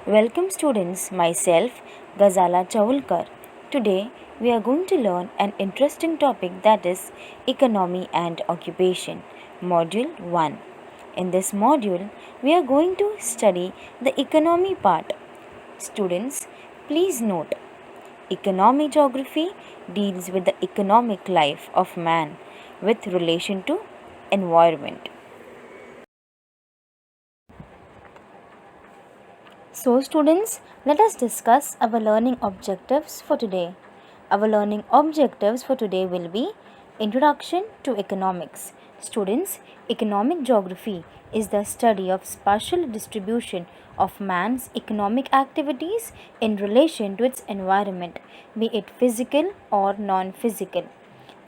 Welcome students, myself Ghazala Chaulkar. Today we are going to learn an interesting topic, that is economy and occupation, module 1. In this module we are going to study the economy part. Students, please note, economy geography deals with the economic life of man with relation to environment. So, students, let us discuss our learning objectives for today. Our learning objectives for today will be Introduction to Economics. Students, economic geography is the study of spatial distribution of man's economic activities in relation to its environment, be it physical or non physical.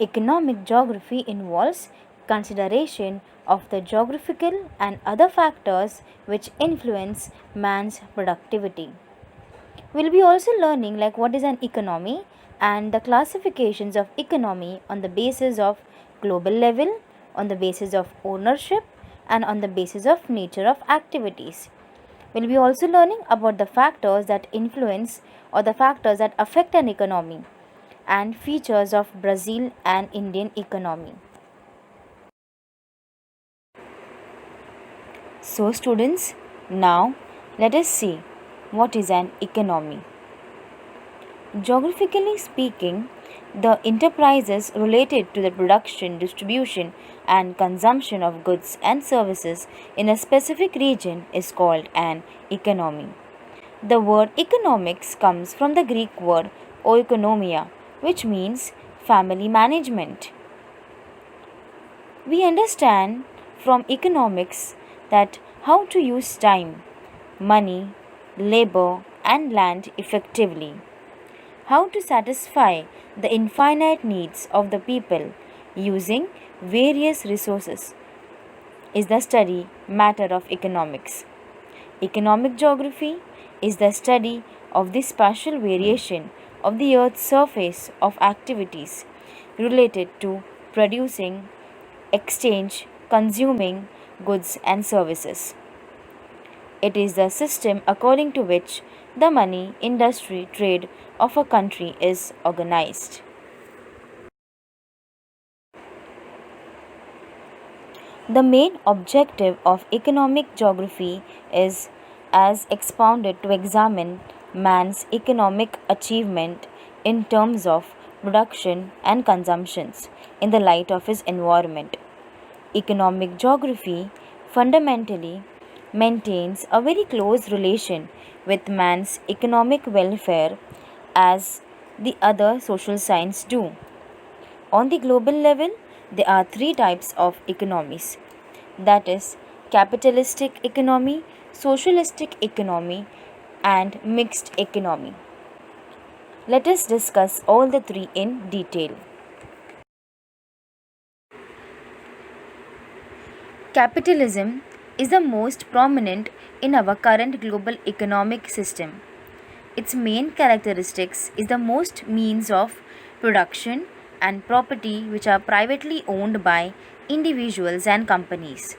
Economic geography involves consideration of the geographical and other factors which influence man's productivity. We'll be also learning like what is an economy and the classifications of economy on the basis of global level, on the basis of ownership, and on the basis of nature of activities. We'll be also learning about the factors that influence or the factors that affect an economy and features of Brazil and Indian economy. So students, now let us see what is an economy. Geographically speaking, the enterprises related to the production, distribution and consumption of goods and services in a specific region is called an economy. The word economics comes from the Greek word oikonomia, which means family management. We understand from economics that how to use time, money, labor, and land effectively, how to satisfy the infinite needs of the people using various resources is the study matter of economics. Economic geography is the study of the spatial variation of the earth's surface of activities related to producing, exchange, consuming goods and services. It is the system according to which the money, industry, trade of a country is organized. The main objective of economic geography is, as expounded, to examine man's economic achievement in terms of production and consumptions in the light of his environment. Economic geography fundamentally maintains a very close relation with man's economic welfare as the other social sciences do. On the global level, there are three types of economies, that is, capitalistic economy, socialistic economy, and mixed economy. Let us discuss all the three in detail. Capitalism is the most prominent in our current global economic system. Its main characteristics is the most means of production and property which are privately owned by individuals and companies.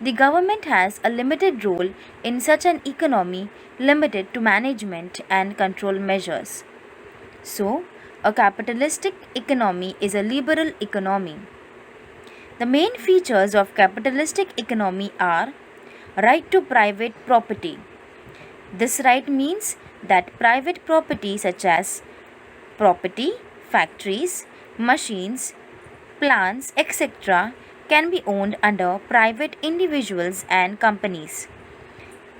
The government has a limited role in such an economy, limited to management and control measures. So, a capitalistic economy is a liberal economy. The main features of capitalistic economy are right to private property. This right means that private property such as property, factories, machines, plants, etc. can be owned under private individuals and companies.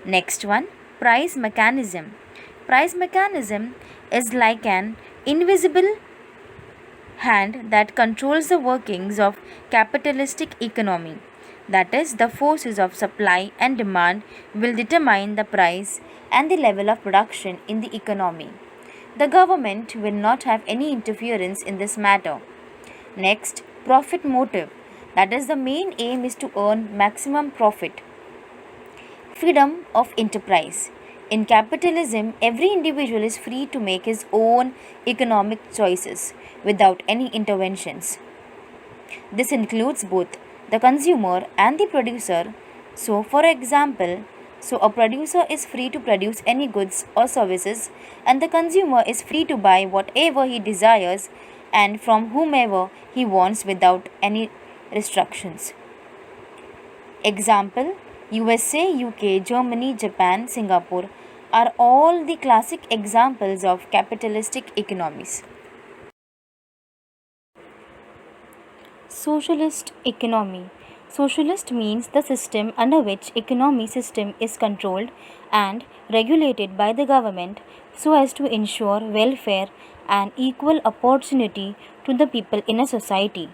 Next one, price mechanism. Price mechanism is like an invisible hand that controls the workings of capitalistic economy. That is, the forces of supply and demand will determine the price and the level of production in the economy. The government will not have any interference in this matter. Next, profit motive. That is, the main aim is to earn maximum profit. Freedom of enterprise. In capitalism, every individual is free to make his own economic choices without any interventions. This includes both the consumer and the producer. So, for example, So, a producer is free to produce any goods or services, and the consumer is free to buy whatever he desires and from whomever he wants without any restrictions. Example: USA, UK, Germany, Japan, Singapore are all the classic examples of capitalistic economies. Socialist economy. Socialist means the system under which economy system is controlled and regulated by the government so as to ensure welfare and equal opportunity to the people in a society.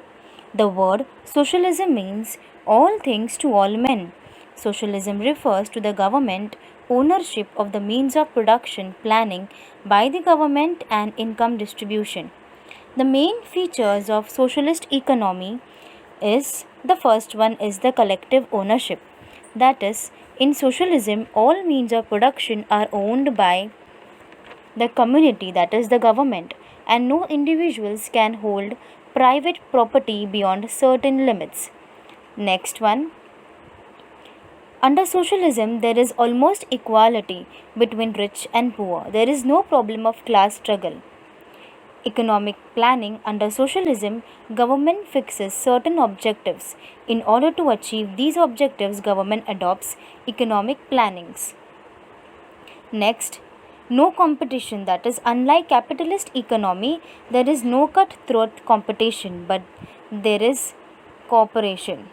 The word socialism means all things to all men. Socialism refers to the government ownership of the means of production planning by the government and income distribution. The main features of socialist economy is the first one is the collective ownership. That is, in socialism, all means of production are owned by the community, that is, the government, and no individuals can hold private property beyond certain limits. Next one, under socialism, there is almost equality between rich and poor. There is no problem of class struggle. Economic planning under socialism, government fixes certain objectives. In order to achieve these objectives, government adopts economic plannings. Next, no competition, that is, unlike capitalist economy, there is no cutthroat competition, but there is cooperation.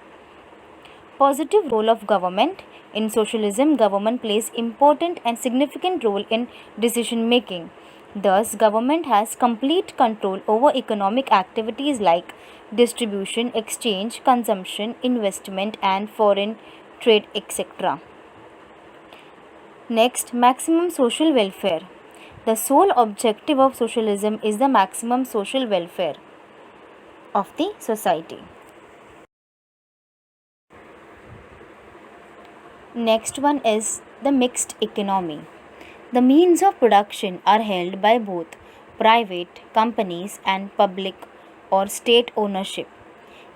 Positive role of government. In socialism, government plays important and significant role in decision making. Thus, government has complete control over economic activities like distribution, exchange, consumption, investment, and foreign trade, etc. Next, maximum social welfare. The sole objective of socialism is the maximum social welfare of the society. Next one is the mixed economy. The means of production are held by both private companies and public or state ownership.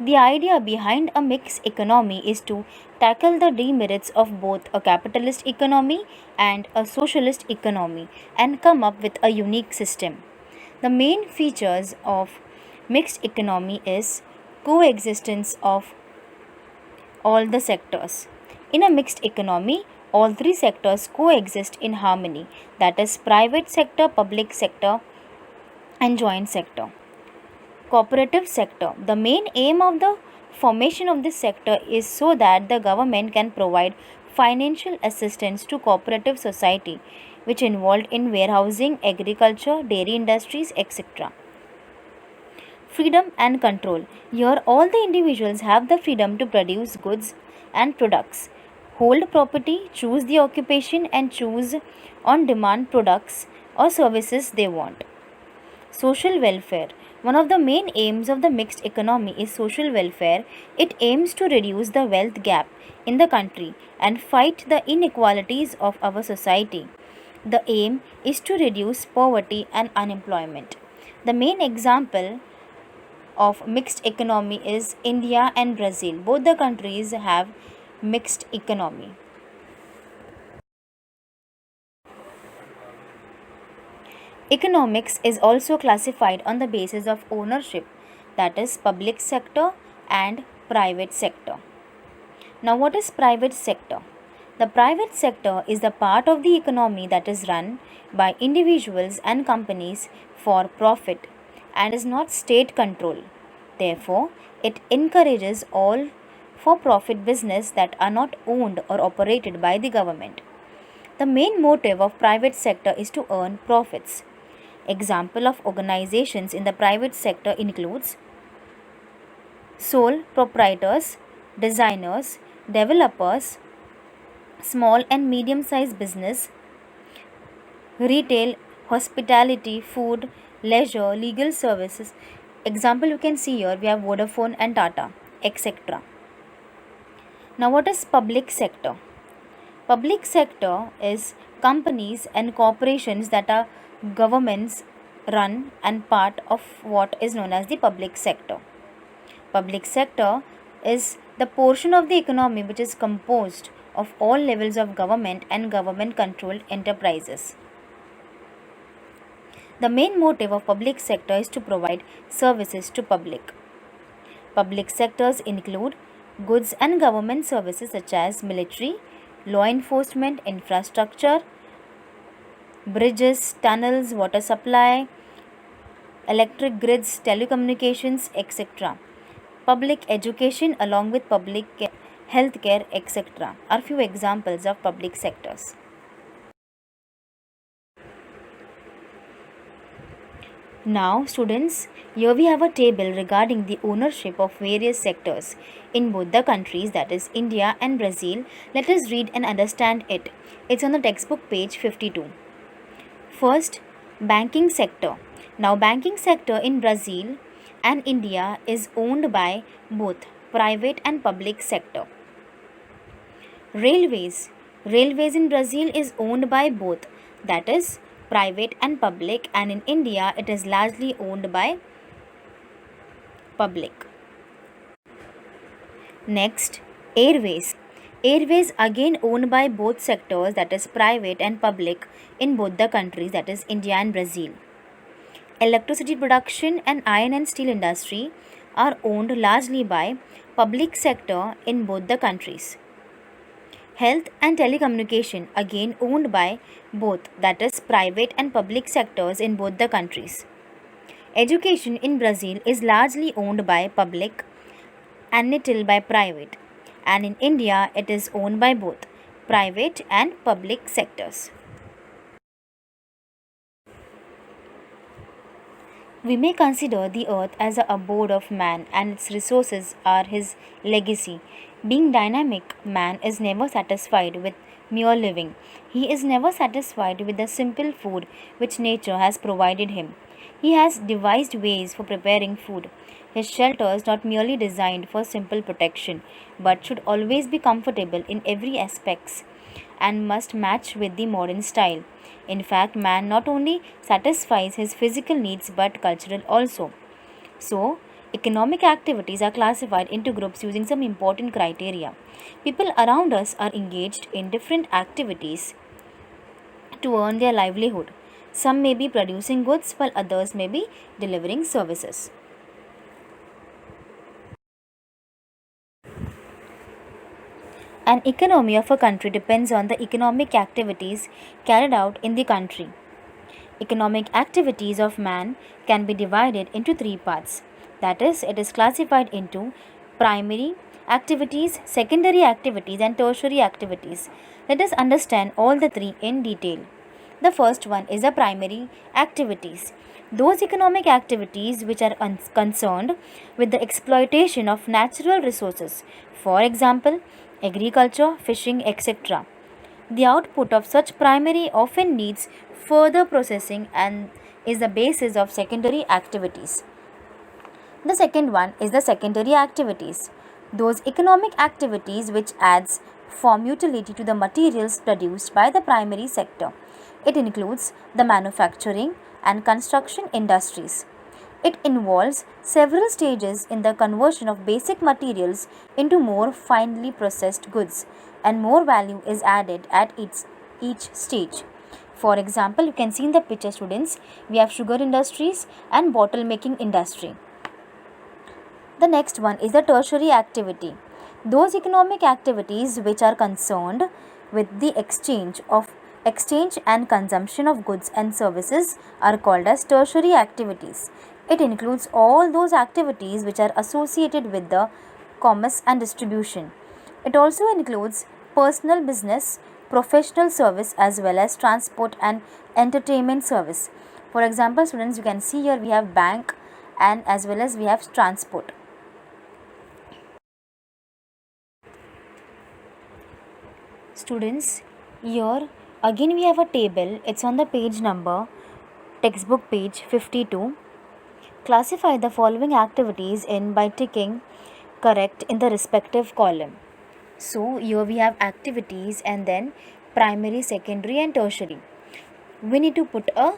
The idea behind a mixed economy is to tackle the demerits of both a capitalist economy and a socialist economy and come up with a unique system. The main features of mixed economy is coexistence of all the sectors. In a mixed economy, all three sectors coexist in harmony, that is, private sector, public sector, and joint sector. Cooperative sector. The main aim of the formation of this sector is so that the government can provide financial assistance to cooperative society, which involved in warehousing, agriculture, dairy industries, etc. Freedom and control. Here, all the individuals have the freedom to produce goods and products, hold property, choose the occupation, and choose on demand products or services they want. Social welfare. One of the main aims of the mixed economy is social welfare. It aims to reduce the wealth gap in the country and fight the inequalities of our society. The aim is to reduce poverty and unemployment. The main example of mixed economy is India and Brazil. Both the countries have mixed economy. Economics is also classified on the basis of ownership, that is, public sector and private sector. Now, what is private sector? The private sector is the part of the economy that is run by individuals and companies for profit and is not state control. Therefore, it encourages all for profit business that are not owned or operated by the government. The main motive of private sector is to earn profits. Example of organizations in the private sector includes sole proprietors, designers, developers, small and medium sized business, retail, hospitality, food, leisure, legal services. Example you can see here, we have Vodafone and Tata, etc. Now, what is public sector? Public sector is companies and corporations that are governments run and part of what is known as the public sector. Public sector is the portion of the economy which is composed of all levels of government and government-controlled enterprises. The main motive of public sector is to provide services to public. Public sectors include goods and government services such as military, law enforcement, infrastructure, bridges, tunnels, water supply, electric grids, telecommunications, etc. Public education along with public healthcare, etc. are few examples of public sectors. Now students, here we have a table regarding the ownership of various sectors in both the countries, that is India and Brazil. Let us read and understand it. It's on the textbook page 52. First, banking sector. Now banking sector in Brazil and India is owned by both private and public sector. Railways. Railways in Brazil is owned by both, that is private and public, and in India it is largely owned by public. Next, airways. Airways again owned by both sectors, that is private and public, in both the countries, that is India and Brazil. Electricity production and iron and steel industry are owned largely by public sector in both the countries. Health and telecommunication again owned by both, that is private and public sectors in both the countries. Education in Brazil is largely owned by public and little by private, and in India it is owned by both private and public sectors. We may consider the earth as the abode of man, and its resources are his legacy. Being dynamic, man is never satisfied with mere living. He is never satisfied with the simple food which nature has provided him. He has devised ways for preparing food. His shelter is not merely designed for simple protection, but should always be comfortable in every aspect and must match with the modern style. In fact, man not only satisfies his physical needs but cultural also. So, economic activities are classified into groups using some important criteria. People around us are engaged in different activities to earn their livelihood. Some may be producing goods while others may be delivering services. An economy of a country depends on the economic activities carried out in the country. Economic activities of man can be divided into three parts. That is, it is classified into primary activities, secondary activities, and tertiary activities. Let us understand all the three in detail. The first one is the primary activities. Those economic activities which are concerned with the exploitation of natural resources, for example, agriculture, fishing, etc. The output of such primary often needs further processing and is the basis of secondary activities. The second one is the secondary activities. Those economic activities which adds form utility to the materials produced by the primary sector. It includes the manufacturing and construction industries. It involves several stages in the conversion of basic materials into more finely processed goods, and more value is added at each stage. For example, you can see in the picture, students, we have sugar industries and bottle making industry. The next one is the tertiary activity. Those economic activities which are concerned with the exchange and consumption of goods and services are called as tertiary activities. It includes all those activities which are associated with the commerce and distribution. It also includes personal business, professional service, as well as transport and entertainment service. For example, students, you can see here we have bank and as well as we have transport. Students, here again we have a table. It's on the page number, textbook page 52. Classify the following activities in by ticking correct in the respective column. So here we have activities and then primary, secondary and tertiary. We need to put a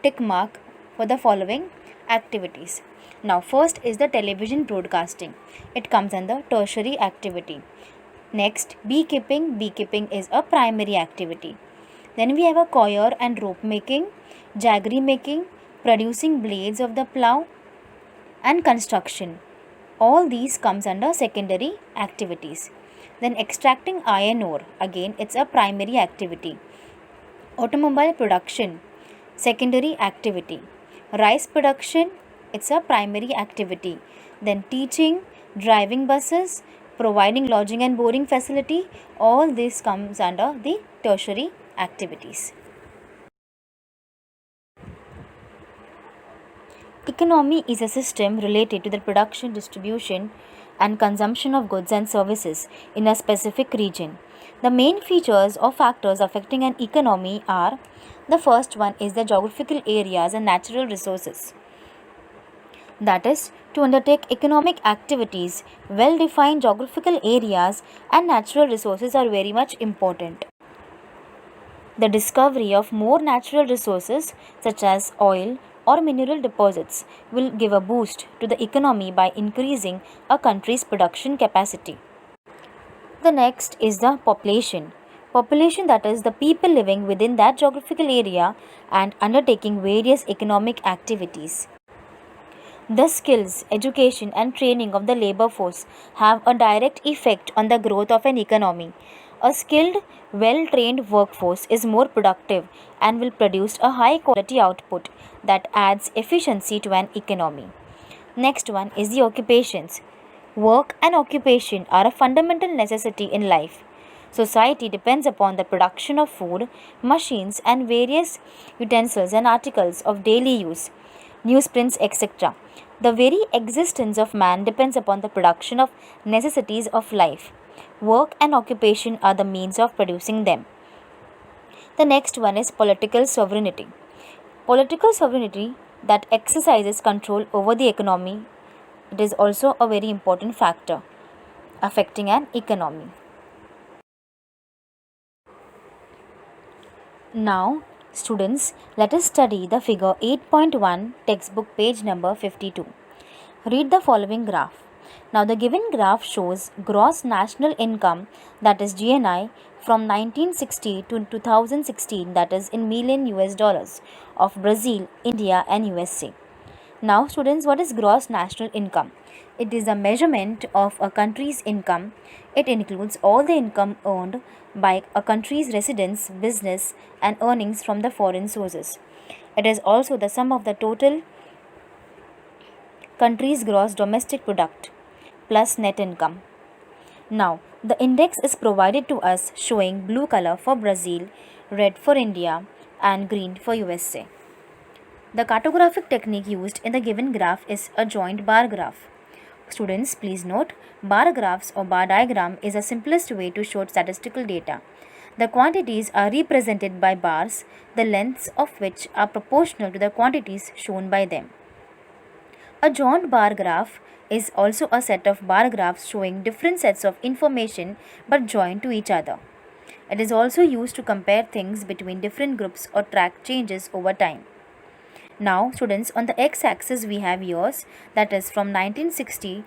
tick mark for the following activities. Now first is the television broadcasting. It comes under tertiary activity. Next, beekeeping. Beekeeping is a primary activity. Then we have a coir and rope making, jaggery making, producing blades of the plough, and construction. All these comes under secondary activities. Then extracting iron ore, again it's a primary activity. Automobile production, secondary activity. Rice production, it's a primary activity. Then teaching, driving buses, providing lodging and boarding facility, all this comes under the tertiary activities. Economy is a system related to the production, distribution, and consumption of goods and services in a specific region. The main features or factors affecting an economy are: the first one is the geographical areas and natural resources. That is, to undertake economic activities, well defined geographical areas and natural resources are very much important. The discovery of more natural resources such as oil or mineral deposits will give a boost to the economy by increasing a country's production capacity. The next is the population. Population, that is the people living within that geographical area and undertaking various economic activities. The skills, education, and training of the labor force have a direct effect on the growth of an economy. A skilled, well trained workforce is more productive and will produce a high quality output that adds efficiency to an economy. Next one is the occupations. Work and occupation are a fundamental necessity in life. Society depends upon the production of food, machines, and various utensils and articles of daily use, newsprints, etc. The very existence of man depends upon the production of necessities of life. Work and occupation are the means of producing them. The next one is political sovereignty. Political sovereignty that exercises control over the economy. It is also a very important factor affecting an economy. Now, students, let us study the figure 8.1 textbook page number 52. Read the following graph. Now, the given graph shows gross national income, that is GNI, from 1960 to 2016, that is in million US dollars, of Brazil, India, and USA. Now, students, what is gross national income? It is a measurement of a country's income. It includes all the income earned by a country's residents, business, and earnings from the foreign sources. It is also the sum of the total country's gross domestic product plus net income. Now, the index is provided to us showing blue color for Brazil, red for India, and green for USA. The cartographic technique used in the given graph is a joint bar graph. Students, please note, bar graphs or bar diagram is the simplest way to show statistical data. The quantities are represented by bars, the lengths of which are proportional to the quantities shown by them. A joint bar graph is also a set of bar graphs showing different sets of information but joined to each other. It is also used to compare things between different groups or track changes over time. Now, students, on the x-axis we have years, that is from 1960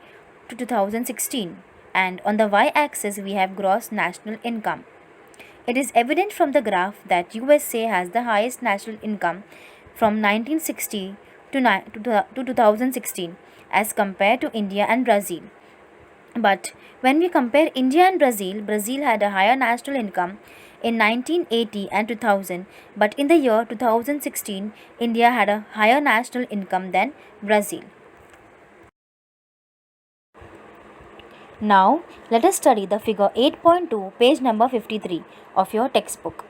to 2016, and on the y-axis we have gross national income. It is evident from the graph that USA has the highest national income from 1960 to 2016 as compared to India and Brazil. But when we compare India and Brazil, Brazil had a higher national income in 1980 and 2000, but in the year 2016, India had a higher national income than Brazil. Now, let us study the figure 8.2, page number 53 of your textbook.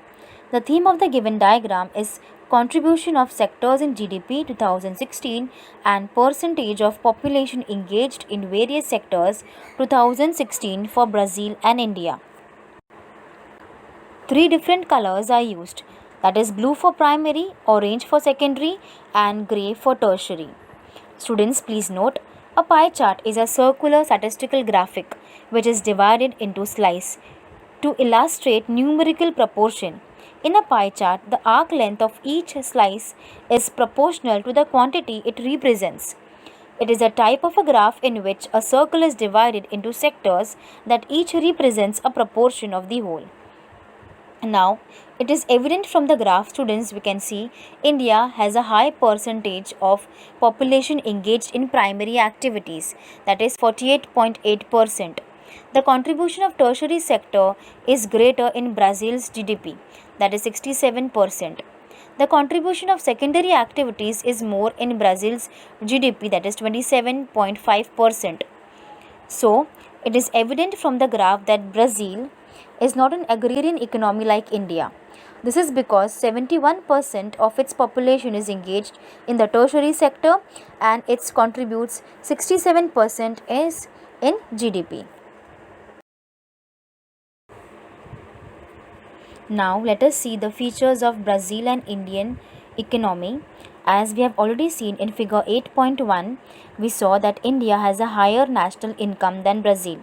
The theme of the given diagram is contribution of sectors in GDP 2016 and percentage of population engaged in various sectors 2016 for Brazil and India. Three different colors are used, that is blue for primary, orange for secondary, and grey for tertiary. Students, please note, a pie chart is a circular statistical graphic which is divided into slices to illustrate numerical proportion. In a pie chart, the arc length of each slice is proportional to the quantity it represents. It is a type of a graph in which a circle is divided into sectors that each represents a proportion of the whole. Now, it is evident from the graph, students, we can see India has a high percentage of population engaged in primary activities, that is 48.8%. The contribution of tertiary sector is greater in Brazil's GDP, that is 67%. The contribution of secondary activities is more in Brazil's GDP, that is 27.5%. So, it is evident from the graph that Brazil is not an agrarian economy like India. This is because 71% of its population is engaged in the tertiary sector and it contributes 67% is in GDP. Now let us see the features of Brazil and Indian economy. As we have already seen in figure 8.1, we saw that India has a higher national income than Brazil.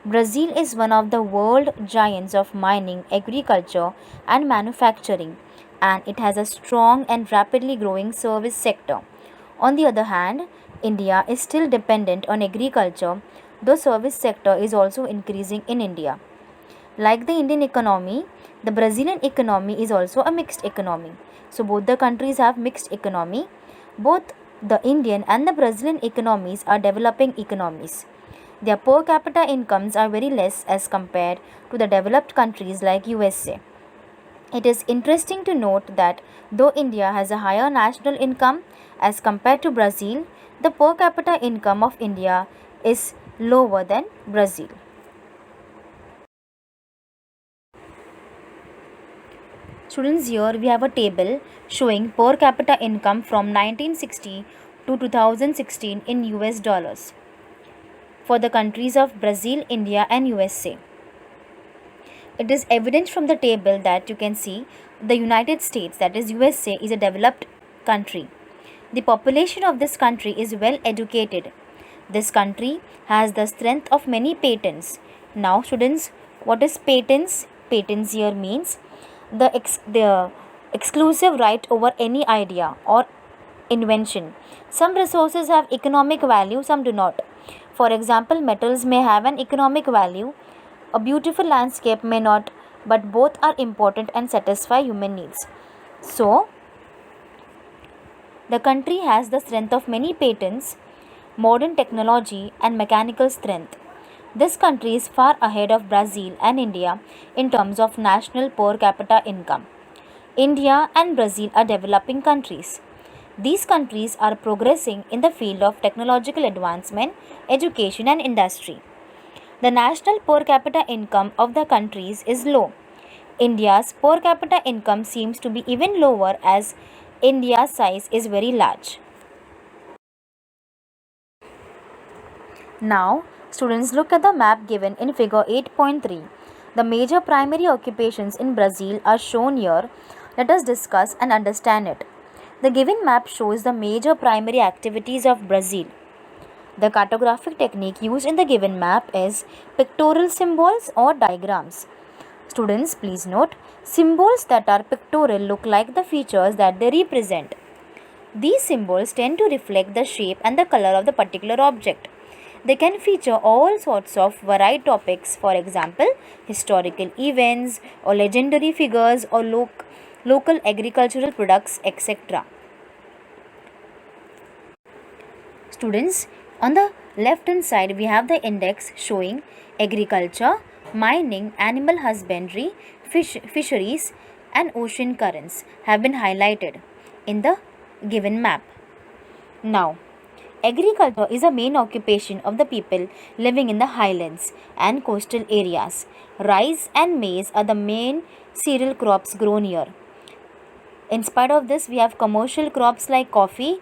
Brazil is one of the world giants of mining, agriculture and manufacturing, and it has a strong and rapidly growing service sector. On the other hand, India is still dependent on agriculture, though service sector is also increasing in India. Like the Indian economy, the Brazilian economy is also a mixed economy. So both the countries have mixed economy. Both the Indian and the Brazilian economies are developing economies. Their per capita incomes are very less as compared to the developed countries like USA. It is interesting to note that though India has a higher national income as compared to Brazil, the per capita income of India is lower than Brazil. Students, here we have a table showing per capita income from 1960 to 2016 in US dollars for the countries of Brazil, India and USA. It is evident from the table that you can see the United States, that is USA, is a developed country. The population of this country is well educated. This country has the strength of many patents. Now students, what is patents? Patents here means the exclusive right over any idea or invention. Some resources have economic value, some do not. For example, metals may have an economic value, a beautiful landscape may not, but both are important and satisfy human needs. So, the country has the strength of many patents, modern technology, and mechanical strength. This country is far ahead of Brazil and India in terms of national per capita income. India and Brazil are developing countries. These countries are progressing in the field of technological advancement, education, and industry. The national per capita income of the countries is low. India's per capita income seems to be even lower as India's size is very large. Now, students, look at the map given in figure 8.3. The major primary occupations in Brazil are shown here. Let us discuss and understand it. The given map shows the major primary activities of Brazil. The cartographic technique used in the given map is pictorial symbols or diagrams. Students, please note, symbols that are pictorial look like the features that they represent. These symbols tend to reflect the shape and the color of the particular object. They can feature all sorts of varied topics, for example, historical events or legendary figures or local agricultural products, etc. Students, on the left hand side we have the index showing agriculture, mining, animal husbandry, fisheries and ocean currents have been highlighted in the given map. Now, agriculture is a main occupation of the people living in the highlands and coastal areas. Rice and maize are the main cereal crops grown here. In spite of this, we have commercial crops like coffee,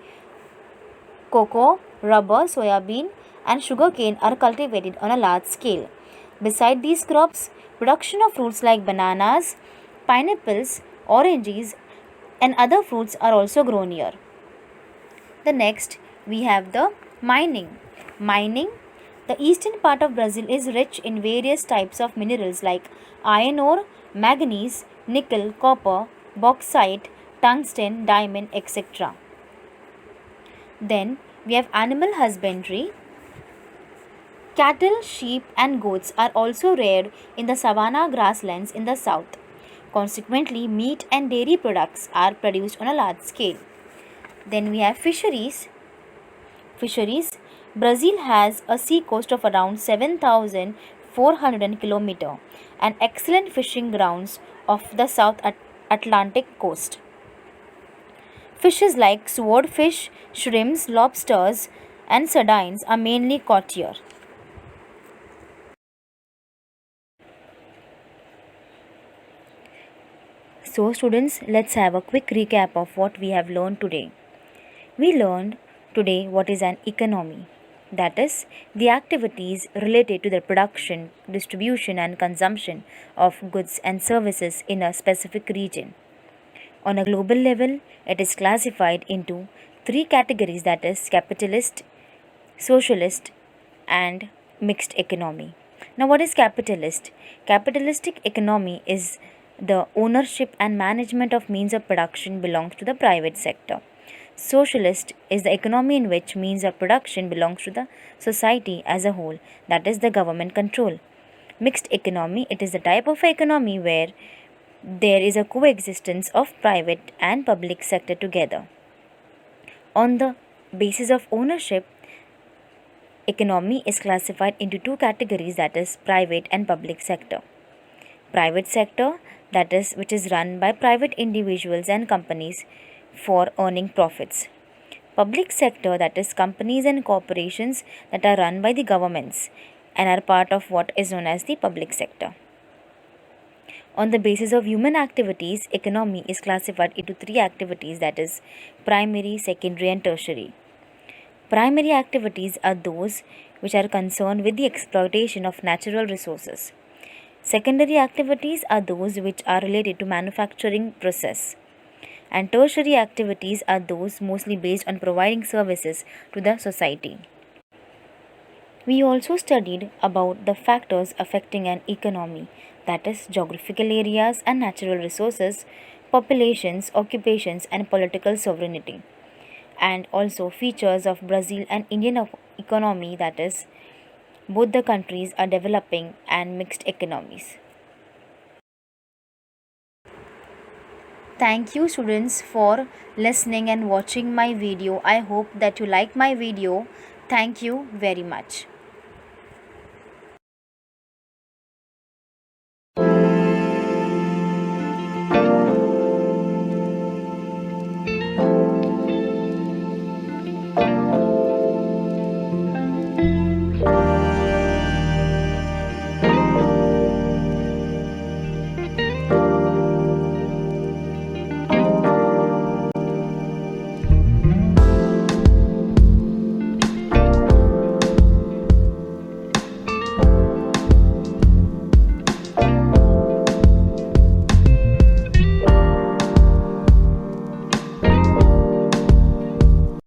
cocoa, rubber, soybean and sugarcane are cultivated on a large scale. Beside these crops, production of fruits like bananas, pineapples, oranges and other fruits are also grown here. The next, we have the mining. The eastern part of Brazil is rich in various types of minerals like iron ore, manganese, nickel, copper, bauxite, tungsten, diamond, etc. Then We have animal husbandry. Cattle, sheep, and goats are also reared in the savanna grasslands in the south. Consequently, meat and dairy products are produced on a large scale. Then we have fisheries. Fisheries. Brazil has a sea coast of around 7,400 km and excellent fishing grounds of the South Atlantic coast. Fishes like swordfish, shrimps, lobsters, and sardines are mainly caught here. So, students, let's have a quick recap of what we have learned today. We learned today what is an economy. That is, the activities related to the production, distribution, and consumption of goods and services in a specific region. On a global level, it is classified into three categories, that is, capitalist, socialist, and mixed economy. Now, what is capitalist? Capitalistic economy is the ownership and management of means of production belongs to the private sector. Socialist is the economy in which means of production belongs to the society as a whole, that is the government control. Mixed economy, it is the type of economy where there is a coexistence of private and public sector together. On the basis of ownership, economy is classified into two categories, that is private and public sector. Private sector, that is which is run by private individuals and companies for earning profits. Public sector, that is companies and corporations that are run by the governments and are part of what is known as the public sector. On the basis of human activities, economy is classified into three activities, that is primary, secondary, and tertiary. Primary activities are those which are concerned with the exploitation of natural resources. Secondary activities are those which are related to manufacturing process. And tertiary activities are those mostly based on providing services to the society. We also studied about the factors affecting an economy, that is geographical areas and natural resources, populations, occupations, and political sovereignty, and also features of Brazil and Indian economy, that is both the countries are developing and mixed economies. Thank you students for listening and watching my video. I hope that you like my video. Thank you very much.